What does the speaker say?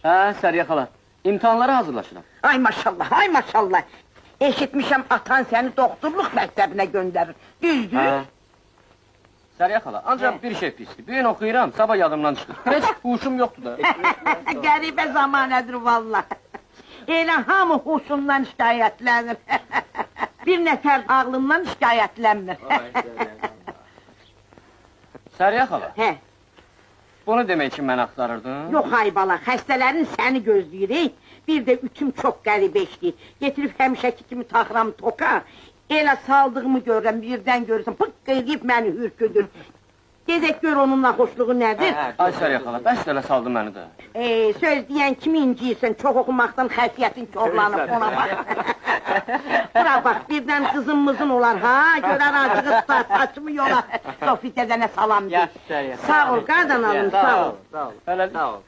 Hə, Səriyə xala, imtahanlara hazırlaşıram. Ay maşallah, ay maşallah. Eşitmişəm atan səni doktorluq məktəbinə göndərir. Düzdür? Səriyə xala, ancaq bir şey pisdir. Bir gün oxuyuram, sabah yadımdan çıxır. Heç huşum yoxdur da. Qəribə zamanədir vallah. Elə hamı huşundan şikayətlənir. Bir nəfər ağlından şikayətlənmir. Səriyə xala, Hə, bunu demək için mən axtarırdın? yox ay bala, xəstələrin səni gözləyirik. Bir də ütüm çox qəribə işləyir. Getirib həmişəki kimi taxıram toka. Elə saldığımı görürəm, birdən görürsən, pıqq edib məni hürküdür. Gedək gör onunla xoşluğu nədir? Ay Səriyə xala, bəs elə saldı məni də. Söz deyən kimi inciyirsən, çox oxumaqdan xəfiyyətin korlanıb ona bax. Bura bax, birdən qızımızın olar, ha? Görər acığı tutar, saçımı yola. Sofitə dənə salam deyir. Sağ ol, qadan alım, sağ ol. Sağ ol.